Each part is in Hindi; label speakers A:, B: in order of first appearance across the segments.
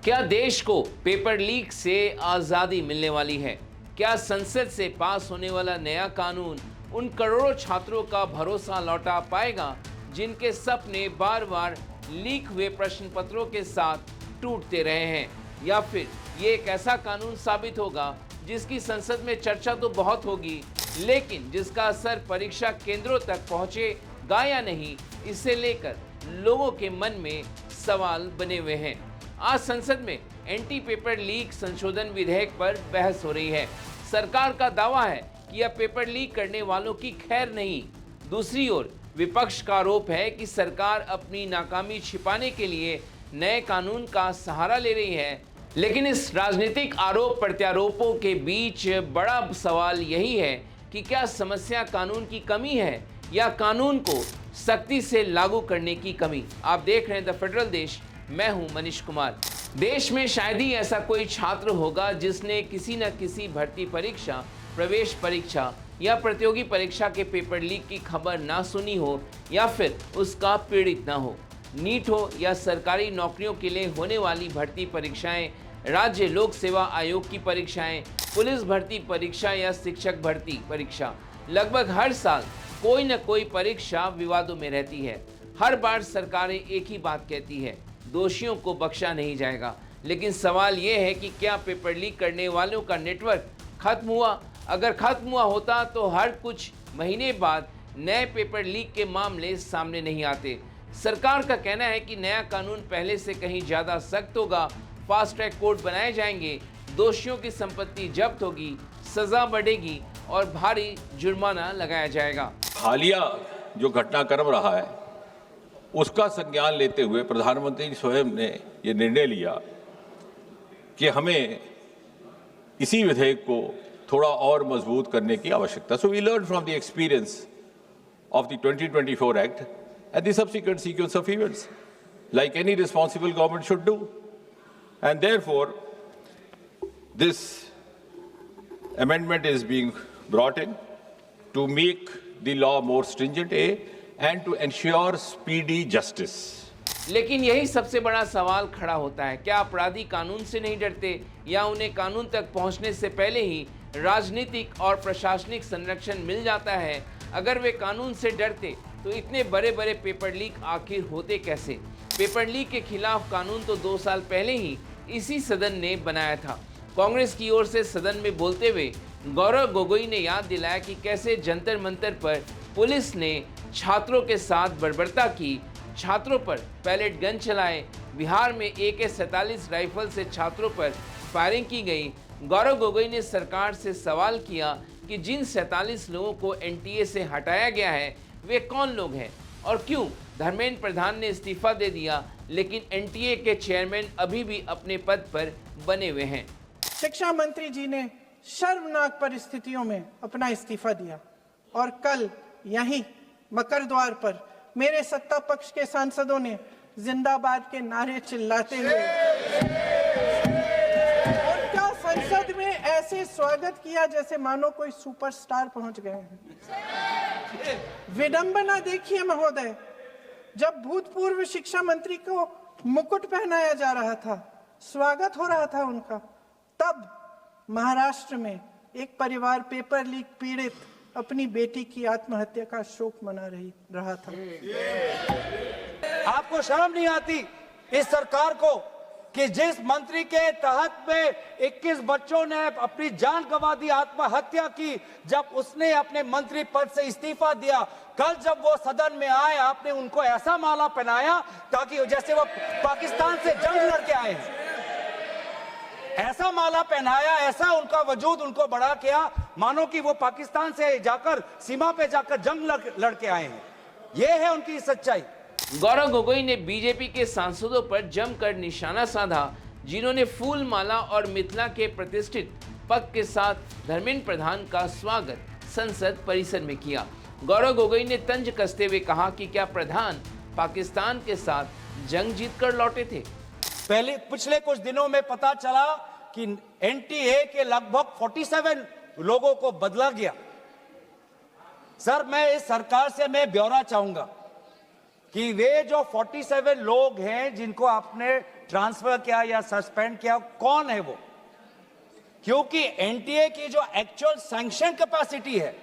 A: क्या देश को पेपर लीक से आजादी मिलने वाली है? क्या संसद से पास होने वाला नया कानून उन करोड़ों छात्रों का भरोसा लौटा पाएगा जिनके सपने बार बार लीक हुए प्रश्न पत्रों के साथ टूटते रहे हैं? या फिर ये एक ऐसा कानून साबित होगा जिसकी संसद में चर्चा तो बहुत होगी, लेकिन जिसका असर परीक्षा केंद्रों तक पहुंचेगा या नहीं, इसे लेकर लोगों के मन में सवाल बने हुए हैं। आज संसद में एंटी पेपर लीक संशोधन विधेयक पर बहस हो रही है। सरकार का दावा है कि यह पेपर लीक करने वालों की खैर नहीं। दूसरी ओर विपक्ष का आरोप है कि सरकार अपनी नाकामी छिपाने के लिए नए कानून का सहारा ले रही है। लेकिन इस राजनीतिक आरोप प्रत्यारोपों के बीच बड़ा सवाल यही है कि क्या समस्या कानून की कमी है या कानून को सख्ती से लागू करने की कमी। आप देख रहे हैं द फेडरल देश, मैं हूं मनीष कुमार। देश में शायद ही ऐसा कोई छात्र होगा जिसने किसी न किसी भर्ती परीक्षा, प्रवेश परीक्षा या प्रतियोगी परीक्षा के पेपर लीक की खबर ना सुनी हो या फिर उसका पीड़ित ना हो। नीट हो या सरकारी नौकरियों के लिए होने वाली भर्ती परीक्षाएं, राज्य लोक सेवा आयोग की परीक्षाएं, पुलिस भर्ती परीक्षा या शिक्षक भर्ती परीक्षा, लगभग हर साल कोई न कोई परीक्षा विवादों में रहती है। हर बार सरकारें एक ही बात कहती है, दोषियों को बख्शा नहीं जाएगा। लेकिन सवाल यह है कि क्या पेपर लीक करने वालों का नेटवर्क खत्म हुआ? अगर खत्म हुआ होता तो हर कुछ महीने बाद नए पेपर लीक के मामले सामने नहीं आते। सरकार का कहना है कि नया कानून पहले से कहीं ज़्यादा सख्त होगा, फास्ट ट्रैक कोर्ट बनाए जाएंगे, दोषियों की संपत्ति जब्त होगी, सजा बढ़ेगी और भारी जुर्माना लगाया जाएगा।
B: हालिया जो घटनाक्रम रहा है उसका संज्ञान लेते हुए प्रधानमंत्री स्वयं ने ये निर्णय लिया कि हमें इसी विधेयक को थोड़ा और मजबूत करने की आवश्यकता। So we learn from the experience of the 2024 act and the subsequent sequence of events, like any responsible government should do. And therefore, this amendment is being brought in to make the law more stringent, and to ensure speedy justice.
A: लेकिन यही सबसे बड़ा सवाल खड़ा होता है, क्या अपराधी कानून से नहीं डरते या उन्हें कानून तक पहुंचने से पहले ही राजनीतिक और प्रशासनिक संरक्षण मिल जाता है? अगर वे कानून से डरते तो इतने बड़े बड़े पेपर लीक आखिर होते कैसे? पेपर लीक के खिलाफ कानून तो 2 साल पहले ही इसी सदन ने बनाया था। कांग्रेस की ओर से सदन में बोलते हुए गौरव गोगोई ने याद दिलाया कि कैसे जंतर मंतर पर पुलिस ने छात्रों के साथ बर्बरता की, छात्रों पर पैलेट गन चलाए, बिहार में AK-47 राइफल से छात्रों पर फायरिंग की गई। गौरव गोगोई ने सरकार से सवाल किया कि जिन 47 लोगों को NTA से हटाया गया है वे कौन लोग हैं और क्यों धर्मेंद्र प्रधान ने इस्तीफा दे दिया, लेकिन NTA के चेयरमैन अभी भी अपने पद पर बने हुए हैं।
C: शिक्षा मंत्री जी ने शर्मनाक परिस्थितियों में अपना इस्तीफा दिया और कल यहीं मकर द्वार पर मेरे सत्ता पक्ष के सांसदों ने जिंदाबाद के नारे चिल्लाते हुए उनका संसद में ऐसे स्वागत किया जैसे मानो कोई सुपरस्टार पहुंच गए हैं। विडंबना देखिए महोदय, जब भूतपूर्व शिक्षा मंत्री को मुकुट पहनाया जा रहा था, स्वागत हो रहा था उनका, तब महाराष्ट्र में एक परिवार पेपर लीक पीड़ित अपनी बेटी की आत्महत्या का शोक मना रहा था।
D: आपको शर्म नहीं आती इस सरकार को कि जिस मंत्री के तहत में 21 बच्चों ने अपनी जान गंवा दी, आत्महत्या की, जब उसने अपने मंत्री पद से इस्तीफा दिया, कल जब वो सदन में आए आपने उनको ऐसा माला पहनाया ताकि जैसे वो पाकिस्तान से जंग लड़के आए हैं, ऐसा माला पहनाया, ऐसा उनका वजूद उनको बड़ा किया मानो कि वो पाकिस्तान से जाकर सीमा पे जाकर जंग लड़के आए हैं। ये है उनकी सच्चाई।
A: गौरव गोगोई ने बीजेपी के सांसदों पर जमकर निशाना साधा, जिन्होंने फूल माला और मिथिला के प्रतिष्ठित पग के साथ धर्मेंद्र प्रधान का स्वागत संसद परिसर में किया। गौरव गोगोई ने तंज कसते हुए कहा कि क्या प्रधान पाकिस्तान के साथ जंग जीतकर लौटे थे?
D: पिछले कुछ दिनों में पता चला कि NTA के लगभग 47 लोगों को बदला गया। सर, मैं इस सरकार से मैं ब्यौरा चाहूंगा कि वे जो 47 लोग हैं जिनको आपने ट्रांसफर किया या सस्पेंड किया, कौन है वो? क्योंकि एनटीए की जो एक्चुअल सैंक्शन कैपेसिटी है,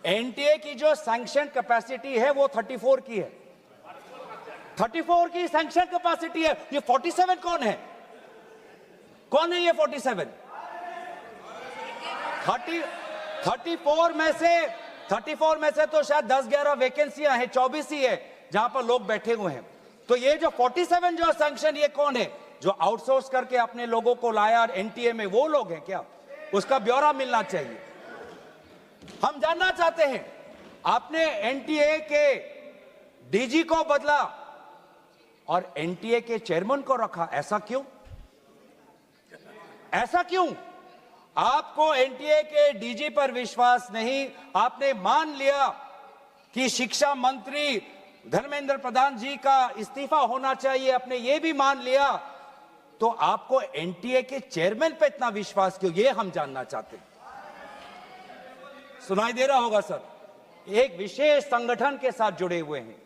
D: एनटीए की जो सैंक्शन कैपेसिटी है वो 34 की है, 34 की सैंक्शन कैपेसिटी है। ये 47 कौन है? कौन है ये 47? 34 में से तो शायद 10-11 वैकेंसियां हैं, 24 ही है जहां पर लोग बैठे हुए हैं। तो ये जो 47 जो सैंक्शन, ये कौन है? जो आउटसोर्स करके अपने लोगों को लाया एनटीए में, वो लोग हैं क्या? उसका ब्यौरा मिलना चाहिए। हम जानना चाहते हैं, आपने एनटीए के डीजी को बदला और एनटीए के चेयरमैन को रखा, ऐसा क्यों? ऐसा क्यों? आपको एनटीए के डीजी पर विश्वास नहीं, आपने मान लिया कि शिक्षा मंत्री धर्मेंद्र प्रधान जी का इस्तीफा होना चाहिए, आपने ये भी मान लिया, तो आपको एनटीए के चेयरमैन पे इतना विश्वास क्यों? ये हम जानना चाहते हैं। सुनाई दे रहा होगा सर, एक विशेष संगठन के साथ जुड़े हुए हैं,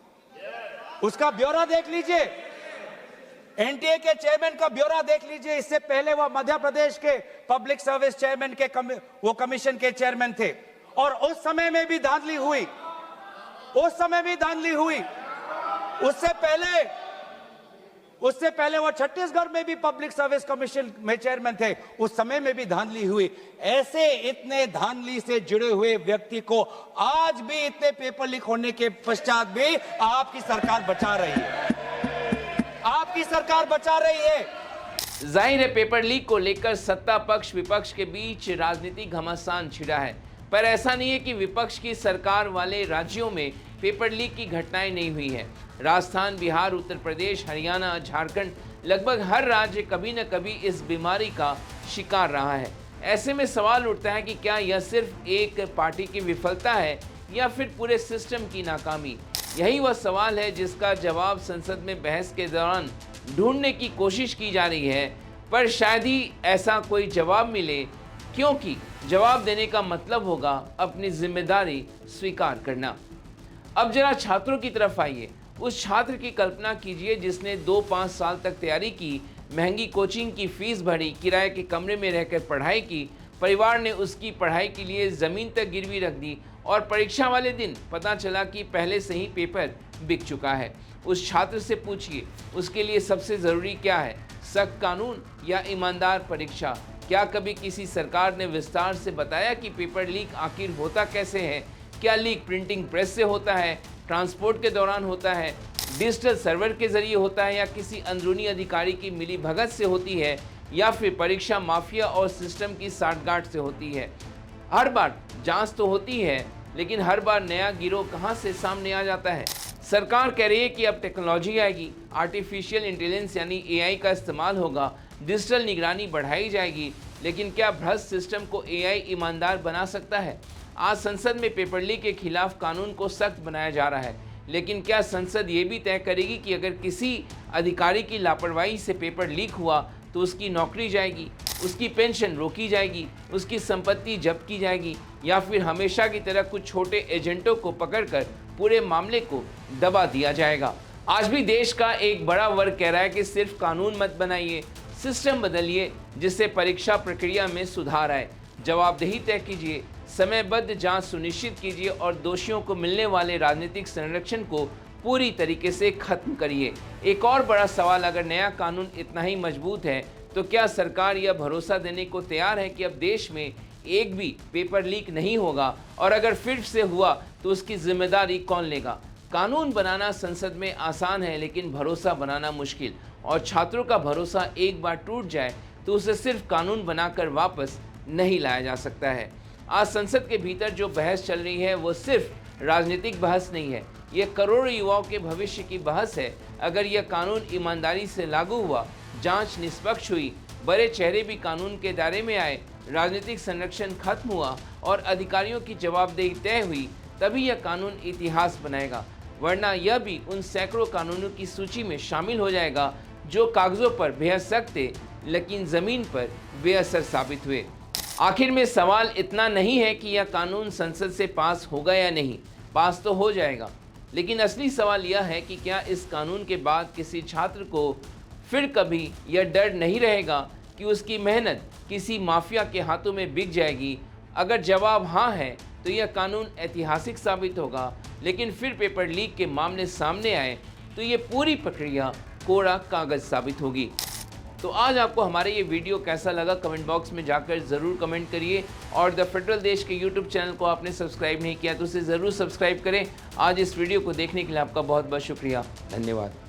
D: उसका ब्यौरा देख लीजिए, एनटीए के चेयरमैन का ब्यौरा देख लीजिए। इससे पहले वह मध्य प्रदेश के पब्लिक सर्विस चेयरमैन के वो कमीशन के चेयरमैन थे, और उस समय में भी धांधली हुई, उस समय भी धांधली हुई। उससे पहले वो छत्तीसगढ़ में भी पब्लिक सर्विस कमीशन में चेयरमैन थे, उस समय में भी धांधली हुई। ऐसे इतने धांधली से जुड़े हुए व्यक्ति को आज भी इतने पेपर लीक होने के पश्चात भी आपकी सरकार बचा रही है, आपकी सरकार बचा रही है।
A: जाहिर है पेपर लीक को लेकर सत्ता पक्ष विपक्ष के बीच राजनीतिक घमासान छिड़ा है, पर ऐसा नहीं है कि विपक्ष की सरकार वाले राज्यों में पेपर लीक की घटनाएं नहीं हुई है। राजस्थान, बिहार, उत्तर प्रदेश, हरियाणा, झारखंड, लगभग हर राज्य कभी न कभी इस बीमारी का शिकार रहा है। ऐसे में सवाल उठता है कि क्या यह सिर्फ एक पार्टी की विफलता है या फिर पूरे सिस्टम की नाकामी? यही वह सवाल है जिसका जवाब संसद में बहस के दौरान ढूंढने की कोशिश की जा रही है, पर शायद ही ऐसा कोई जवाब मिले, क्योंकि जवाब देने का मतलब होगा अपनी जिम्मेदारी स्वीकार करना। अब जरा छात्रों की तरफ आइए। उस छात्र की कल्पना कीजिए जिसने 2-5 साल तक तैयारी की, महंगी कोचिंग की फीस भरी, किराए के कमरे में रहकर पढ़ाई की, परिवार ने उसकी पढ़ाई के लिए ज़मीन तक गिरवी रख दी और परीक्षा वाले दिन पता चला कि पहले से ही पेपर बिक चुका है। उस छात्र से पूछिए उसके लिए सबसे ज़रूरी क्या है, सख्त कानून या ईमानदार परीक्षा? क्या कभी किसी सरकार ने विस्तार से बताया कि पेपर लीक आखिर होता कैसे है? क्या लीक प्रिंटिंग प्रेस से होता है, ट्रांसपोर्ट के दौरान होता है, डिजिटल सर्वर के जरिए होता है, या किसी अंदरूनी अधिकारी की मिली भगत से होती है, या फिर परीक्षा माफिया और सिस्टम की साठगांठ से होती है? हर बार जांच तो होती है, लेकिन हर बार नया गिरोह कहां से सामने आ जाता है? सरकार कह रही है कि अब टेक्नोलॉजी आएगी, आर्टिफिशियल इंटेलिजेंस यानी एआई का इस्तेमाल होगा, डिजिटल निगरानी बढ़ाई जाएगी, लेकिन क्या भ्रष्ट सिस्टम को एआई ईमानदार बना सकता है? आज संसद में पेपर लीक के खिलाफ कानून को सख्त बनाया जा रहा है, लेकिन क्या संसद ये भी तय करेगी कि अगर किसी अधिकारी की लापरवाही से पेपर लीक हुआ तो उसकी नौकरी जाएगी, उसकी पेंशन रोकी जाएगी, उसकी संपत्ति जब्त की जाएगी, या फिर हमेशा की तरह कुछ छोटे एजेंटों को पकड़कर पूरे मामले को दबा दिया जाएगा? आज भी देश का एक बड़ा वर्ग कह रहा है कि सिर्फ कानून मत बनाइए, सिस्टम बदलिए जिससे परीक्षा प्रक्रिया में सुधार आए। जवाबदेही तय कीजिए, समयबद्ध जांच सुनिश्चित कीजिए और दोषियों को मिलने वाले राजनीतिक संरक्षण को पूरी तरीके से खत्म करिए। एक और बड़ा सवाल, अगर नया कानून इतना ही मजबूत है तो क्या सरकार यह भरोसा देने को तैयार है कि अब देश में एक भी पेपर लीक नहीं होगा, और अगर फिर से हुआ तो उसकी जिम्मेदारी कौन लेगा? कानून बनाना संसद में आसान है, लेकिन भरोसा बनाना मुश्किल, और छात्रों का भरोसा एक बार टूट जाए तो उसे सिर्फ कानून बनाकर वापस नहीं लाया जा सकता है। आज संसद के भीतर जो बहस चल रही है वो सिर्फ राजनीतिक बहस नहीं है, ये करोड़ों युवाओं के भविष्य की बहस है। अगर यह कानून ईमानदारी से लागू हुआ, जांच निष्पक्ष हुई, बड़े चेहरे भी कानून के दायरे में आए, राजनीतिक संरक्षण खत्म हुआ और अधिकारियों की जवाबदेही तय हुई, तभी यह कानून इतिहास बनाएगा। वरना यह भी उन सैकड़ों कानूनों की सूची में शामिल हो जाएगा जो कागजों पर बेहद सख्त थे, लेकिन ज़मीन पर बेअसर साबित हुए। आखिर में सवाल इतना नहीं है कि यह कानून संसद से पास होगा या नहीं, पास तो हो जाएगा, लेकिन असली सवाल यह है कि क्या इस कानून के बाद किसी छात्र को फिर कभी यह डर नहीं रहेगा कि उसकी मेहनत किसी माफिया के हाथों में बिक जाएगी? अगर जवाब हाँ है तो यह कानून ऐतिहासिक साबित होगा, लेकिन फिर पेपर लीक के मामले सामने आए तो ये पूरी प्रक्रिया कोरा कागज साबित होगी। तो आज आपको हमारे ये वीडियो कैसा लगा कमेंट बॉक्स में जाकर ज़रूर कमेंट करिए, और द फेडरल देश के यूट्यूब चैनल को आपने सब्सक्राइब नहीं किया तो उसे ज़रूर सब्सक्राइब करें। आज इस वीडियो को देखने के लिए आपका बहुत बहुत शुक्रिया, धन्यवाद।